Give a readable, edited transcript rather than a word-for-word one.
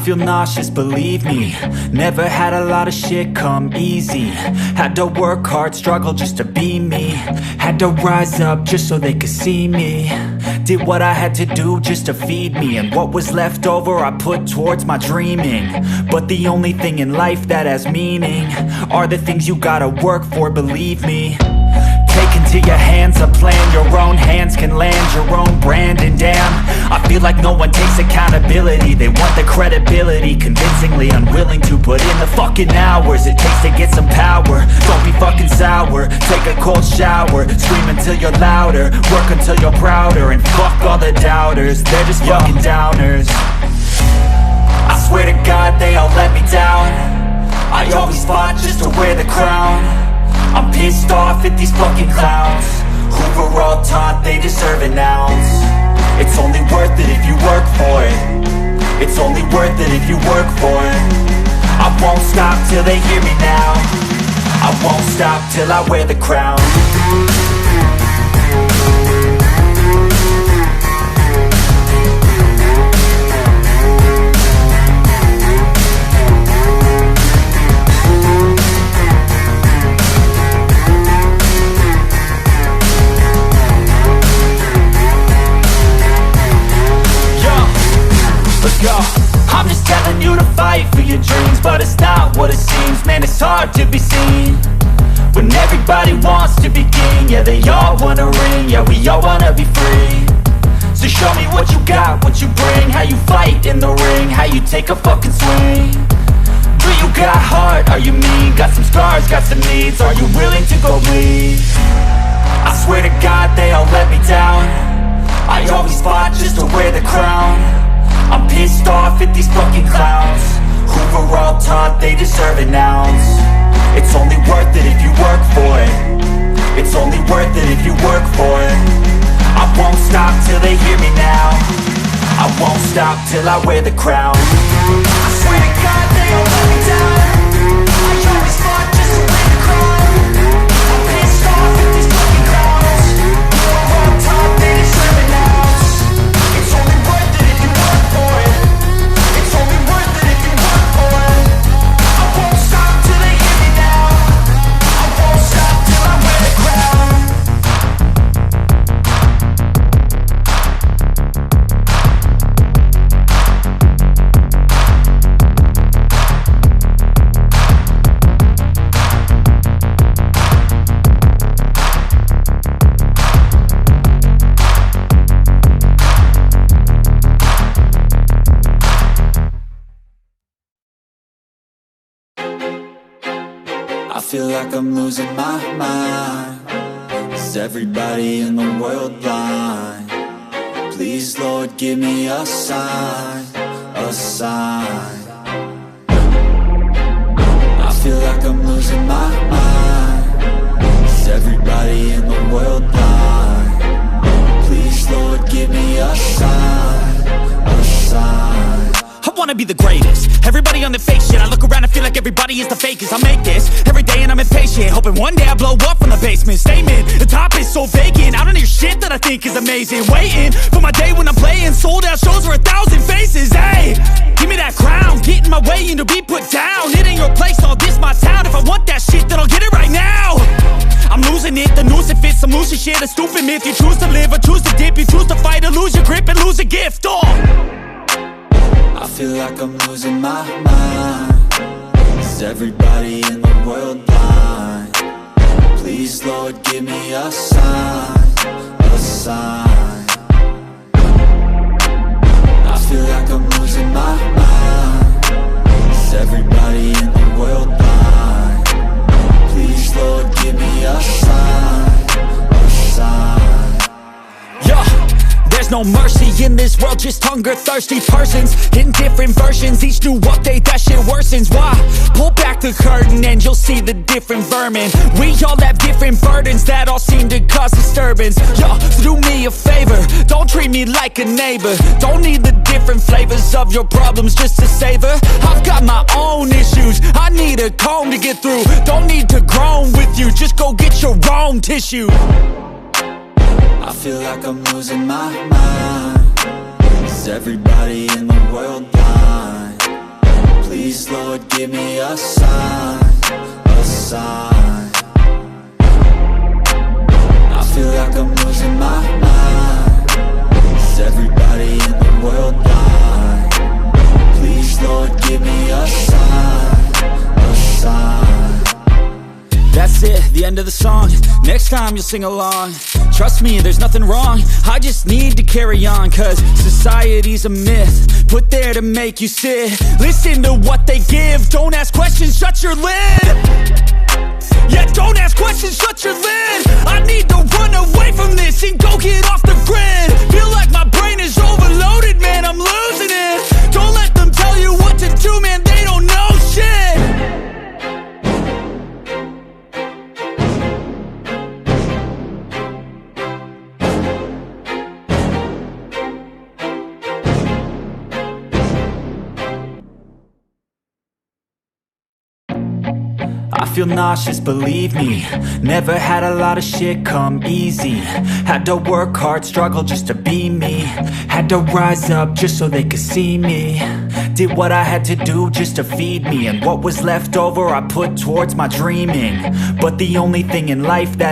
feel nauseous, believe me. Never had a lot of shit come easy. Had to work hard, struggle just to be me. Had to rise up just so they could see me. Did what I had to do just to feed me. And what was left over I put towards my dreaming. But the only thing in life that has meaning are the things you gotta work for, believe me. Take into your hands a plan, your own hands can land your own brand. And damn, I feel like no one takes accountability. They want the credibility, convincingly unwilling to put in the fucking hours it takes to get some power. Don't be fucking sour, take a cold shower. Scream until you're louder, work until you're prouder. And fuck all the doubters, they're just fucking downers. I swear to God they all let me down. I always fought just to wear the crown. I'm pissed off at these fucking clowns who were all taught they deserve an ounce. It's only worth it if you work for it. It's only worth it if you work for it. I won't stop till they hear me now. I won't stop till I wear the crown. I'm just telling you to fight for your dreams, but it's not what it seems. Man, it's hard to be seen when everybody wants to be king. Yeah, they all wanna ring, yeah, we all wanna be free. So show me what you got, what you bring, how you fight in the ring, how you take a fucking swing. Do you got heart, are you mean? Got some scars, got some needs, are you willing to go bleed? I swear to God they all let me down. I always fought just to wear the crown. I'm pissed off at these fucking clowns who were all taught they deserve an ounce. It's only worth it if you work for it. It's only worth it if you work for it. I won't stop till they hear me now. I won't stop till I wear the crown. I swear to God they all let me down. I always fought just to wear the crown. I'm pissed off at these fucking clowns who were all taught they deserve an ounce. It's only worth it if you work for it. It's only worth it if you work for it. I won't stop till they hear me now. I won't stop till I wear the crown. I feel like I'm losing my mind. Is everybody in the world blind? Please, Lord, give me a sign, a sign. I feel like I'm losing my mind. Is everybody in the world blind? Please, Lord, give me a sign, a sign. I wanna be the greatest. Everybody on the fake shit. I look around and feel like everybody is the fakest. I make this every day and I'm impatient, hoping one day I blow up from the basement. Statement, the top is so vacant. I don't hear shit that I think is amazing. Waiting for my day when I'm playing sold out shows for 1,000 faces. Hey, give me that crown, get in my way and to be put down. It ain't your place, all this my town. If I want that shit, then I'll get it right now. I'm losing it, the noose it fits. I'm losing shit, a stupid myth. You choose to live or choose to dip. You choose to fight or lose your grip and lose a gift. I feel like I'm losing my mind. Is everybody in the world blind? Please, Lord, give me a sign, a sign. I feel like I'm losing my mind. Is everybody in the world blind? Please, Lord, give me a sign, a sign. Yeah. There's no mercy in this world, just hunger-thirsty persons in different versions. Each new update, that shit worsens. Why? Pull back the curtain and you'll see the different vermin. We all have different burdens that all seem to cause disturbance. Yo, so do me a favor, don't treat me like a neighbor. Don't need the different flavors of your problems just to savor. I've got my own issues, I need a comb to get through. Don't need to groan with you, just go get your own tissue. I feel like I'm losing my mind. Is everybody in the world blind? Lord, give me a sign, a sign. I feel like I'm losing my mind. Is everybody in the world blind? Please, Lord, give me a sign, a sign. That's it, the end of the song. Next time you'll sing along. Trust me, there's nothing wrong. I just need to carry on, cause society's a myth put there to make you sit. Listen to what they give. Don't ask questions, shut your lid. Yeah, don't ask questions, shut your lid. I need to run away from this and go get off the grid. Feel like my brain is overloaded, man, I'm losing it. Don't let them tell you what to do, man, they don't know shit. I feel nauseous, believe me. Never had a lot of shit come easy. Had to work hard, struggle just to be me. Had to rise up just so they could see me. Did what I had to do just to feed me. And what was left over I put towards my dreaming. But the only thing in life that